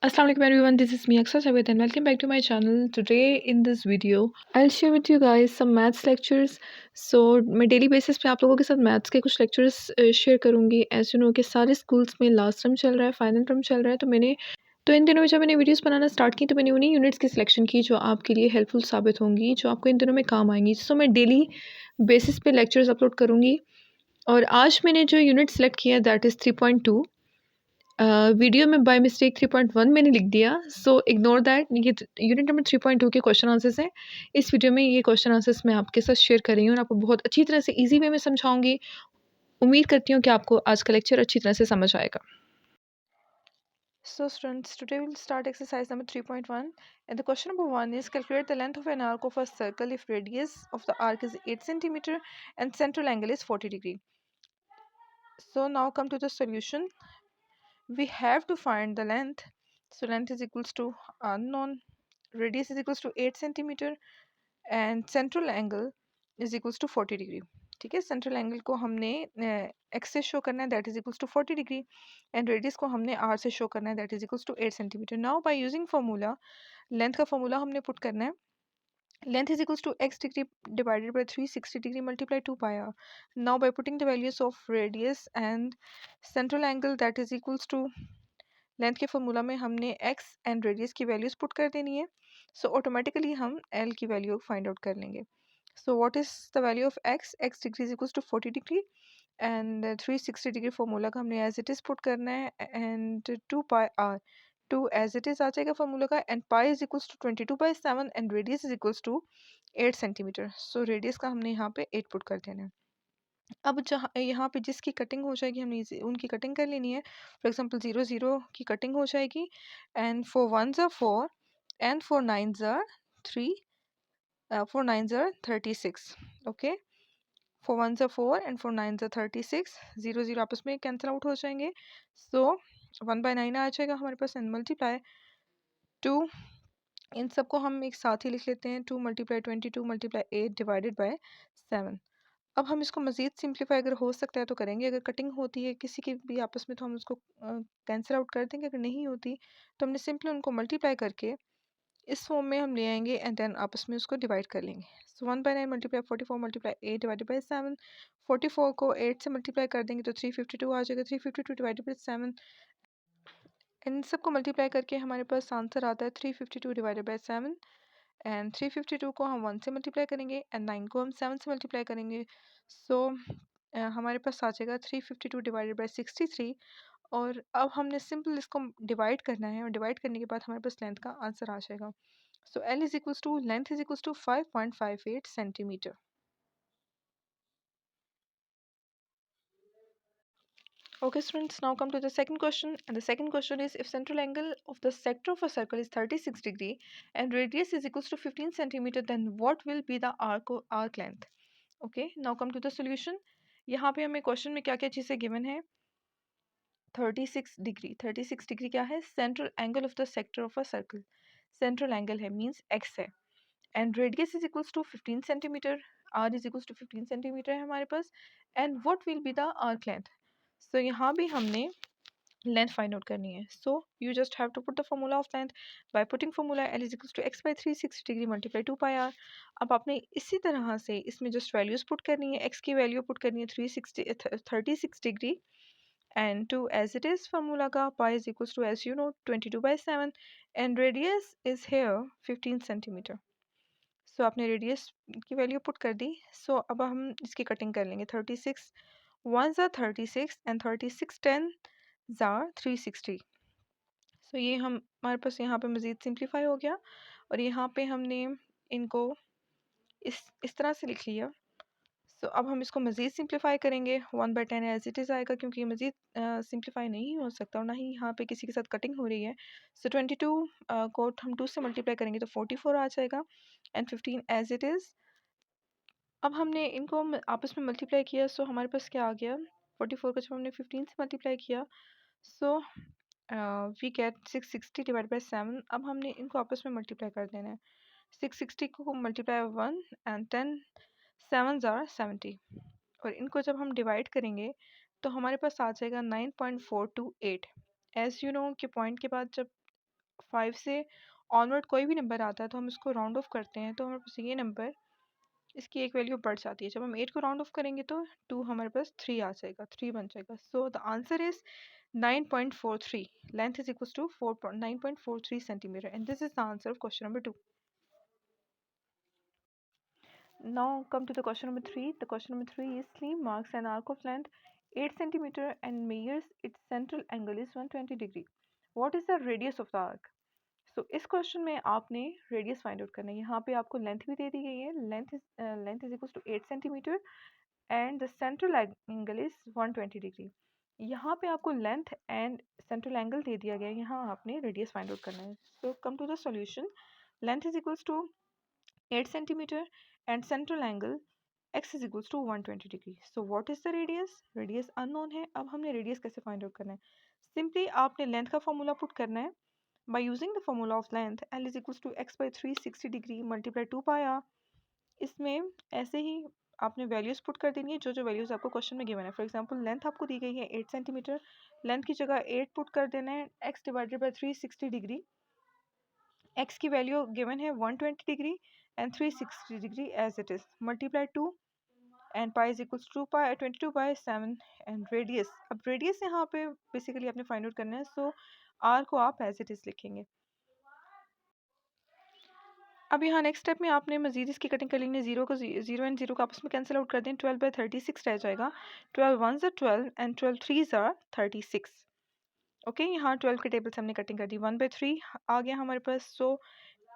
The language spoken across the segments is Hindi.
Assalamu alaikum everyone, this is me Aksa Javed and welcome back to my channel. Today in this video I'll share with you guys some maths lectures. So मैं डेली बेसिस पे आप लोगों के साथ मैथ्स के कुछ लेक्चर्स शेयर करूँगी. एज यू नो कि सारे स्कूल्स में लास्ट टर्म चल रहा है, फाइनल टर्म चल रहा है, तो इन दिनों में जब मैंने वीडियोस बनाना स्टार्ट की तो मैंने उन्हीं यूनिट्स की सिलेक्शन की जो आपके लिए हेल्पफुल साबित होंगी, जो आपको इन दिनों में काम आएंगी. सो मैं डेली बेसिस पे लेक्चर्स अपलोड करूँगी और आज मैंने जो यूनिट सेलेक्ट किया दैट इज़ 3.2. वीडियो में बाय मिस्टेक 3.1 मैंने लिख दिया, सो इग्नोर दैट. ये यूनिट नंबर 3.2 के क्वेश्चन आंसर्स हैं. इस वीडियो में ये क्वेश्चन आंसर्स मैं आपके साथ शेयर कर रही हूँ और आपको बहुत अच्छी तरह से इजी वे में समझाऊंगी. उम्मीद करती हूँ कि आपको आज का लेक्चर अच्छी तरह से समझ आएगा. So students, today we'll start exercise number 3.1 and the question number 1 is calculate the length of an arc of a circle if radius of the arc is 8 centimeter and central angle is 40 degree. So now come to the solution. We have to find the length. So length is equals to unknown, radius is equals to 8 centimeter and central angle is equals to 40 degree. ठीक है, सेंट्रल एंगल को हमने एक्स से शो करना है, that is equals to 40 degree, and radius को हमने आर से शो करना है, that is equals to 8 centimetre. Now by using formula, length का फार्मूला हमने पुट करना है. Length is equals to x degree divided by 360 degree multiply 2 pi r. Now by putting the values of radius and central angle, that is equals to length के फॉर्मूला में हमने x एंड रेडियस की वैल्यूज पुट कर देनी है. सो ऑटोमेटिकली हम l की वैल्यू फाइंड आउट कर लेंगे. So what is the value of x degree is equals to 40 degree and 360 degree formula का हमने एज इट इज़ पुट करना है and 2 pi r, 2 as it is आ जाएगा फॉर्मूला का, and pi is equals to 22/7 and radius is equals to 8 centimetre. So radius का हमने यहाँ पे 8 पुट कर देना है. अब जहाँ यहाँ पे जिसकी कटिंग हो जाएगी हमने उनकी कटिंग कर लेनी है. फॉर एग्जांपल 0 0 की कटिंग हो जाएगी and 4 1s are 4 and 4 9s are 3, 4 9s are 36. Okay, 4 1s are 4 and 4 9s are 36. 0 0 आपस में कैंसिल आउट हो जाएंगे. सो 1/9 आ जाएगा हमारे पास एंड मल्टीप्लाई 2. इन सबको हम एक साथ ही लिख लेते हैं. 2 × 22 × 8 डिवाइडेड बाय 7. अब हम इसको मज़ीद सिंप्लीफाई अगर हो सकता है तो करेंगे. अगर कटिंग होती है किसी की भी आपस में तो हम उसको कैंसिल आउट कर देंगे. अगर नहीं होती तो हमने सिंपली उनको मल्टीप्लाई करके इस फॉर्म में हम ले आएंगे एंड देन आपस में उसको डिवाइड कर लेंगे. सो 1/9 मल्टीप्लाई 44 मल्टीप्लाई 8 डिवाइडेड बाई 7. 44 को 8 से मल्टीप्लाई कर देंगे तो 352 आ जाएगा. 352 डिवाइडेड बाई 7, इन सबको मल्टीप्लाई करके हमारे पास आंसर आता है 352 डिवाइडेड बाई 7. एंड 352 को हम 1 से मल्टीप्लाई करेंगे एंड 9 को हम 7 से मल्टीप्लाई करेंगे. सो हमारे पास आ जाएगा 352 डिवाइडेड बाई 63. और अब हमने सिंपल इसको डिवाइड करना है और डिवाइड करने के बाद हमारे पास लेंथ का आंसर आ जाएगा. So L is equals to length is equals to 5.58 centimetre. Okay students, now come to the second question, and the second question is if central angle of the sector of a circle is 36 degree and radius is equals to 15 centimeter, then what will be the arc length? Okay, now come to the solution. यहाँ पे हमें क्वेश्चन में क्या क्या चीज़ें गिवन है. 36 डिग्री, 36 डिग्री क्या है? Central angle of the sector of a circle. Central angle है मींस x है and radius is equals to 15 centimetre. r is equals to 15 centimetre है हमारे पास. And what will be the arc length? So यहाँ भी हमने लेंथ फाइंड आउट करनी है. So you just have to put the formula of length by putting formula L is equals to x by 360 degree multiply 2 pi R. अब आपने इसी तरह से इसमें जस्ट वैल्यूज पुट करनी है. एक्स की वैल्यू पुट करनी है 36 degree and 2 as it is formula का pi is equals to, as you know, 22/7 and radius is here 15 centimeter. So आपने radius की वैल्यू पुट कर दी. So अब हम इसकी कटिंग कर लेंगे. 36 1s are 36 and 36 10s are 360. So ये हम हमारे पास यहाँ पे मज़ीद सिंप्लीफाई हो गया और यहाँ पे हमने इनको इस तरह से लिख लिया. सो अब हम इसको मज़ीद सिंप्लीफाई करेंगे. 1/10 एज इट इज़ आएगा क्योंकि ये मज़ीद सिंप्लीफाई नहीं हो सकता और ना ही यहाँ पे किसी के साथ कटिंग हो रही है. सो 22 को हम 2 से मल्टीप्लाई करेंगे तो 44 आ जाएगा एंड 15 एज इट इज़. अब हमने इनको आपस में मल्टीप्लाई किया. सो हमारे पास क्या आ गया? 44 को जब हमने 15 से मल्टीप्लाई किया so we get 660 divide by 7. अब हमने इनको आपस में मल्टीप्लाई कर देना है. 660 को मल्टीप्लाई 1 एंड 10 7s are 70 और इनको जब हम डिवाइड करेंगे तो हमारे पास आ जाएगा 9.428. एज यू नो कि पॉइंट के बाद जब 5 से ऑनवर्ड कोई भी नंबर आता है तो हम इसको राउंड ऑफ करते हैं, तो हमारे पास ये नंबर, इसकी एक वैल्यू बढ़ जाती है। जब हम 8 को राउंड ऑफ करेंगे तो 2 हमारे पास 3 आ जाएगा, 3 बन जाएगा। So the answer is 9.43। Length is equal to 9.43 centimeter, and this is the answer of question number 2. Now come to the question number 3. The question number 3 is Slim marks an arc of length 8 centimeter and measures its central angle is 120 degree. What is the radius of the arc? So इस क्वेश्चन में आपने रेडियस फाइंड आउट करना है। यहाँ पे आपको लेंथ भी दे दी गई है, length is equal to 8 centimetre and the central angle is 120 degree. यहाँ पे आपको लेंथ एंड सेंट्रल एंगल दे दिया गया है, यहाँ आपने रेडियस फाइंड आउट करना है। So come to the solution. Length is equals to 8 centimeter and central angle x is equals to 120 degree. So what is the radius? Radius unknown है। अब हमने radius कैसे find out करना है? Simply आपने length का formula put करना है। By using the formula of length, L is equals to x by 360 degree multiply 2 pi r. इसमें ऐसे ही आपने वैल्यूज पुट कर देनी है जो जो वैल्यूज आपको क्वेश्चन में गिवन है। फॉर एग्जांपल लेंथ आपको दी गई है 8 सेंटीमीटर, लेंथ की जगह 8 पुट कर देना है, x divided by 360 degree, x की वैल्यू गिवन है 120 degree and 360 degree as it is, multiply 2 and pi is equals to 2 pi 22 by 7 and radius। अब radius यहाँ पे बेसिकली आपने फाइंड आउट करना है, सो r को आप as it is लिखेंगे। अब यहाँ नेक्स्ट स्टेप में आपने मजीद इसकी कटिंग कर लेनी है। जीरो एंड जीरो को आपस में कैंसिल आउट कर दें, 12 by 36 रह जाएगा। 12 1s are 12 and 12 3s are 36। Okay, यहाँ 12 के टेबल से हमने कटिंग कर दी, 1 by 3 आ गया हमारे पास। सो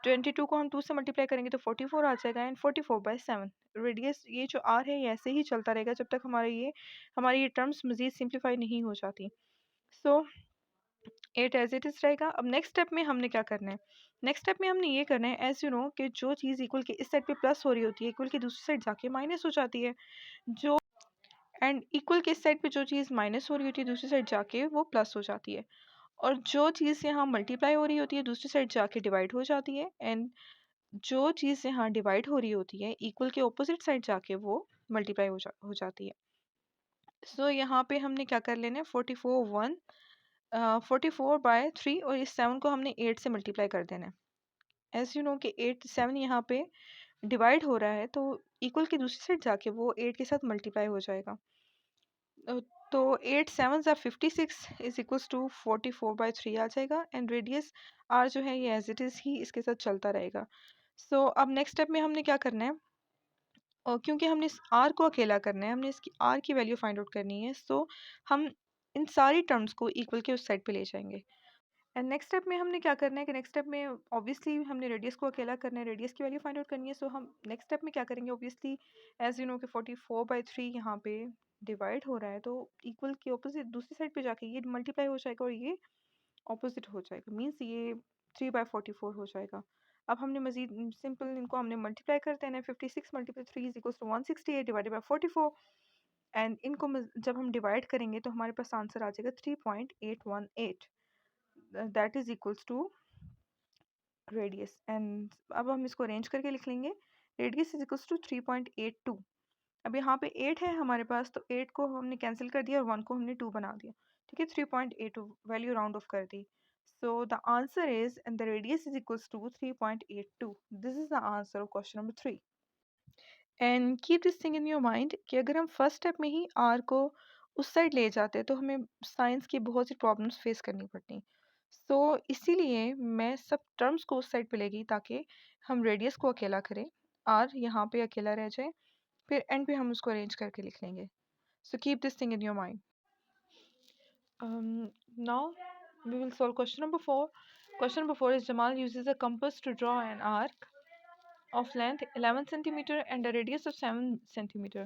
22 को हम 2 से मल्टीप्लाई करेंगे तो 44 आ जाएगा एंड 44 by 7। रेडियस ये जो आर है ये ऐसे ही चलता रहेगा जब तक हमारी ये टर्म्स मजीद सिंप्लीफाई नहीं हो जाती। सो 8 एज इट इज रहेगा। अब नेक्स्ट स्टेप में हमने क्या करना है? नेक्स्ट स्टेप में हमने ये करना है, एज यू नो कि जो चीज़ इक्वल के इस साइड पे प्लस हो रही होती है, इक्वल की दूसरी साइड जाके माइनस हो जाती है। जो एंड इक्वल के इस साइड पे जो चीज़ माइनस हो रही होती है दूसरी साइड जाके वो प्लस हो जाती है, और जो चीज़ यहाँ मल्टीप्लाई हो रही होती है दूसरी साइड जाके डिवाइड हो जाती है, एंड जो चीज़ यहाँ डिवाइड हो रही होती है इक्वल के ऑपोजिट साइड जाके वो मल्टीप्लाई हो जाती है। सो यहाँ पे हमने क्या कर लेना है, 44 बाय 3 और इस 7 को हमने 8 से मल्टीप्लाई कर देना है। एज यू नो कि 8 7 यहाँ पे डिवाइड हो रहा है तो इक्वल की दूसरी साइड जाके वो 8 के साथ मल्टीप्लाई हो जाएगा। तो 8 7 ज़ा 56 इज इक्वल्स टू 44 बाय 3 आ जाएगा एंड रेडियस आर जो है ये एज इट इज़ ही इसके साथ चलता रहेगा। सो अब नेक्स्ट स्टेप में हमने क्या करना है, और क्योंकि हमने इस आर को अकेला करना है, हमने इसकी आर की वैल्यू फाइंड आउट करनी है, सो हम इन सारी टर्म्स को इक्वल के उस साइड पे ले जाएंगे। एंड नेक्स्ट स्टेप में हमने क्या करना है कि नेक्स्ट स्टेप में ऑब्वियसली हमने रेडियस को अकेला करना है, रेडियस की वैल्यू फाइंड आउट करनी है। सो हम नेक्स्ट स्टेप में क्या करेंगे, ऑब्वियसली एज यू नो कि 44 बाई 3 यहाँ पे डिवाइड हो रहा है तो इक्वल की ऑपोजिट दूसरी साइड पे जाके ये मल्टीप्लाई हो जाएगा और ये ऑपोजिट हो जाएगा, मीन्स ये 3 बाई 44 हो जाएगा। अब हमने मजीद सिंपल इनको हमने मल्टीप्लाई कर देना है, 56 multiply 3 is equals to 168 divided by 44 and इनको जब हम डिवाइड करेंगे तो हमारे पास आंसर आ जाएगा 3.818, that is equals to radius. And अब हम इसको अरेंज करके लिख लेंगे, रेडियस इज इक्वल्स टू 3.82। अब यहाँ पे 8 है हमारे पास तो 8 को हमने कैंसिल कर दिया और 1 को हमने 2 बना दिया, ठीक है। 3.82 वैल्यू राउंड ऑफ कर दी। So the answer is and the radius is equals to 3.82। This is the answer of question number 3। And keep this thing in your mind कि अगर हम फर्स्ट स्टेप में ही आर को उस साइड ले जाते तो हमें साइंस की बहुत सी प्रॉब्लम्स फेस करनी पड़ती। सो इसीलिए मैं सब टर्म्स को उस साइड पे ले गई ताकि हम रेडियस को अकेला करें, आर यहाँ पे अकेला रह जाए, फिर एंड पे हम उसको अरेंज करके लिख लेंगे। So keep this thing in your mind. Now we will solve question number 4. Question number 4 is Jamal uses a compass to draw an arc of length 11 centimeter and a radius of 7 centimeter.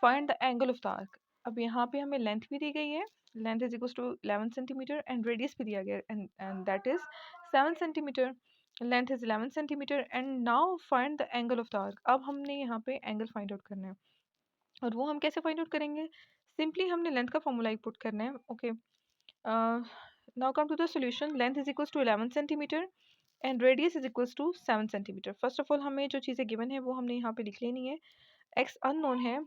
Find the angle of the arc. अब यहाँ पे हमें लेंथ भी दी गई है, length is equal to 11 centimetre and radius भी दिया गया and that is 7 centimetre, length is 11 centimetre and now find the angle of the arc. अब हमने यहाँ पे एंगल फाइंड आउट करना है और वो हम कैसे फाइंड आउट करेंगे, सिंपली हमने लेंथ का फॉर्मूला पुट करना है। Okay, now come to the solution. Length is equal to 11 centimetre and radius is equals to 7 centimetre. First of all हमें जो चीज़ें गिवन है वो हमने यहाँ पे लिख लेनी है। एक्स अननोन है,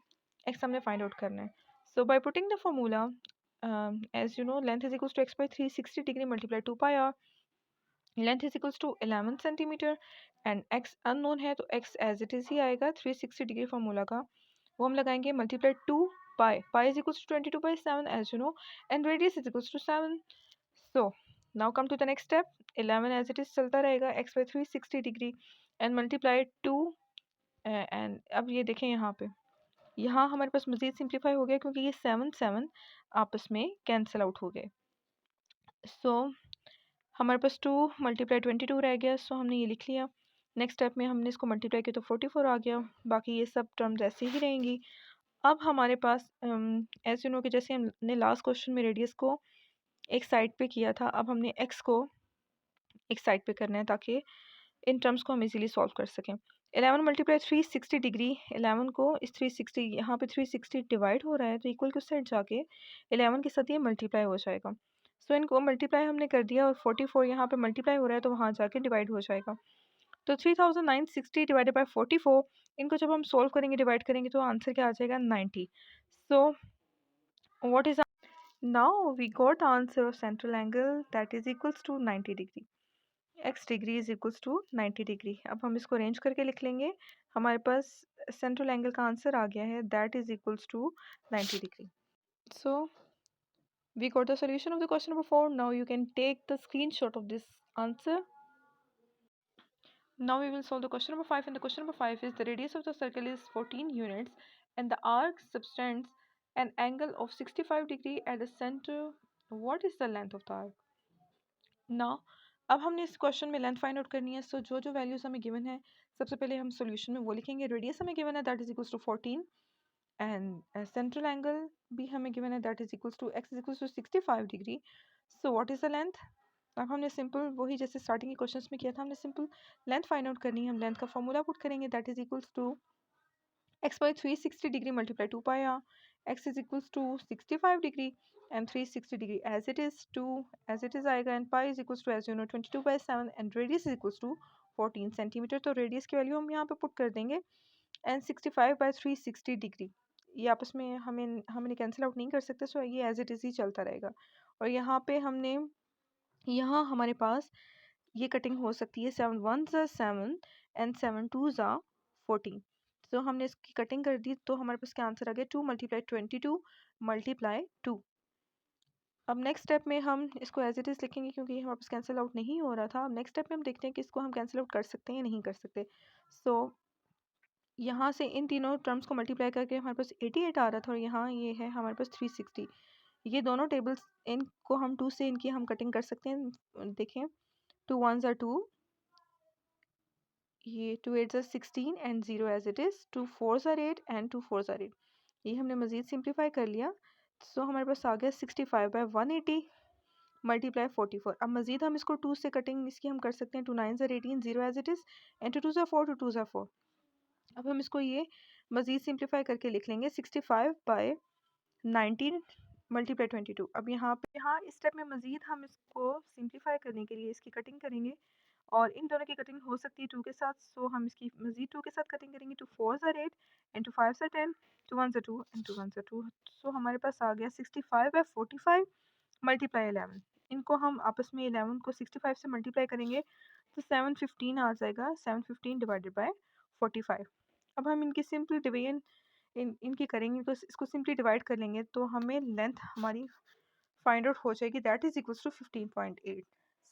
एक्स हमने फाइंड आउट करना है। So by putting the formula as you know length is equals to x by 360 degree multiply 2 pi r length is equals to 11 centimetre and x unknown है तो एक्स एज इट इज ही आएगा 360 डिग्री फार्मूला का, वो हम लगाएंगे multiply 2 pi is equals to 22/7 as you know and radius is equals to 7. So now come to the next step. 11 as it is चलता रहेगा x by 360 degree and multiply 2 and अब ये देखें यहाँ हमारे पास मज़ीद सिंप्लीफाई हो गया क्योंकि ये 7 आपस में कैंसिल आउट हो गए. सो हमारे पास 2 मल्टीप्लाई 22 रह गया. सो हमने ये लिख लिया. नेक्स्ट स्टेप में हमने इसको मल्टीप्लाई किया तो 44 आ गया. बाकी ये सब टर्म्स ऐसे ही रहेंगी. अब हमारे पास एज यू नो कि जैसे हमने लास्ट क्वेश्चन में रेडियस को एक साइड पे किया था, अब हमने एक्स को एक साइड पे करना है ताकि इन टर्म्स को हम इजीली सॉल्व कर सकें. 11 मल्टीप्लाई 360 डिग्री, 11 को इस 360 यहाँ पे 360 डिवाइड हो रहा है तो इक्वल टू साइड जाके 11 के साथ ये मल्टीप्लाई हो जाएगा. सो इनको मल्टीप्लाई हमने कर दिया और 44 यहाँ पे मल्टीप्लाई हो रहा है तो वहाँ जाके डिवाइड हो जाएगा. तो 3960 डिवाइडेड बाई 44, इनको जब हम सॉल्व करेंगे डिवाइड करेंगे तो आंसर क्या आ जाएगा 90. So what is now we got answer of central angle that is equals to 90 degree. x degree is equals to 90 degree. अब हम इसको अरेंज करके लिख लेंगे. हमारे पास सेंट्रल एंगल का आंसर आ गया है that is equals to 90 degree. So we got the solution of the question number 4. Now you can take the screenshot of this answer. Now we will solve the question number 5, and the question number 5 is the radius of the circle is 14 units and the arc subtends an angle of 65 degree at the center. What is the length of the arc? Now अब हमने इस क्वेश्चन में लेंथ फाइंड आउट करनी है. सो जो वैल्यूज हमें गिवन है सबसे पहले हम सॉल्यूशन में वो लिखेंगे. रेडियस हमें गिवन है that is equals to 14 and central angle भी हमें गिवन है that is equals to x is equals to 65 degree. So what is the length? अब हमने सिंपल वही जैसे स्टार्टिंग के क्वेश्चंस में किया था, हमने सिंपल लेंथ फाइंड आउट करनी है. हम लेंथ का फॉर्मूला पुट करेंगे that is equals to x by 360 degree multiply 2 pi r. X is equals to 65 degree and 360 degree as it is आएगा and pi is equals to as you know 22/7 and radius is equals to 14 centimetre. तो रेडियस की वैल्यू हम यहाँ पे पुट कर देंगे and 65 by 360 डिग्री. ये आपस में हमें कैंसिल आउट नहीं कर सकते. सो ये एज इट इज़ ही चलता रहेगा. और यहाँ हमारे पास ये कटिंग हो सकती है 7 1s are 7 and 7 2s are 14. तो हमने इसकी कटिंग कर दी तो हमारे पास क्या आंसर आ गया 2 मल्टीप्लाई 22 मल्टीप्लाई 2. अब नेक्स्ट स्टेप में हम इसको एज इट इज़ लिखेंगे क्योंकि हमारे पास कैंसिल आउट नहीं हो रहा था. अब नेक्स्ट स्टेप में हम देखते हैं कि इसको हम कैंसिल आउट कर सकते हैं या नहीं कर सकते. सो यहाँ से इन तीनों टर्म्स को मल्टीप्लाई करके हमारे पास 88 आ रहा था और यहाँ ये है हमारे पास 360. ये दोनों टेबल्स इनको हम 2 से इनकी हम कटिंग कर सकते हैं. देखें 2 1s are 2, ये 2 8s are 16 and 0 as it is. 2 4s are 8 and 2 4s are 8. ये हमने मज़ीद सिंप्लीफाई कर लिया. सो हमारे पास आ गया 65 बाई 180 मल्टीप्लाई 44. अब मज़ीद हम इसको 2 से कटिंग इसकी हम कर सकते हैं. 2 9s are 18 0 as it is and 2 2s are 4 2 2s are 4. अब हम इसको ये मज़ीद सिंप्लीफाई करके लिख लेंगे 65 बाई 19 मल्टीप्लाई 22. अब यहाँ इस स्टेप में मज़ीद हम इसको सिंप्लीफाई करने के लिए इसकी कटिंग करेंगे और इन दोनों की कटिंग हो सकती है 2 के साथ. सो हम इसकी मज़ीद 2 के साथ कटिंग करेंगे. 2 4s are 8 and 2 5s are 10 2 1s are 2 and 2 1s are 2. सो हमारे पास आ गया 65 बाई 45 मल्टीप्लाई 11. इनको हम आपस में 11 को 65 से मल्टीप्लाई करेंगे तो 715 आ जाएगा. 715 डिवाइडेड बाई 45. अब हम इनकी सिंपल डिवीजन इनकी करेंगे तो इसको सिंपली डिवाइड कर लेंगे तो हमें लेंथ हमारी फाइंड आउट हो जाएगी that is equals to 15.8.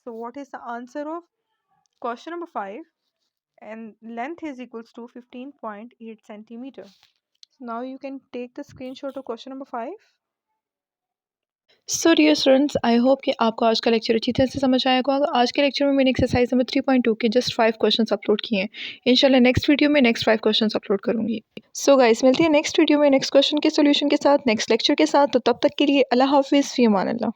So what is the answer of question number 5 and length is equals to 15.8 centimeter. So now you can take the screenshot of question number 5. So dear students, I hope कि आपको आज का लेक्चर अच्छी तरह से समझ आएगा. आज के लेक्चर में मैंने एक्सरसाइज नंबर 3.2 के जस्ट 5 क्वेश्चंस अपलोड किए हैं. इंशाल्लाह नेक्स्ट वीडियो में नेक्स्ट 5 क्वेश्चंस अपलोड करूंगी. सो गाइस, मिलती है नेक्स्ट वीडियो में नेक्स्ट क्वेश्चन के सोल्यूशन के साथ, नेक्स्ट लेक्चर के साथ. तो तब तक के लिए अल्लाह हाफिज़, फ़ी अमान अल्लाह.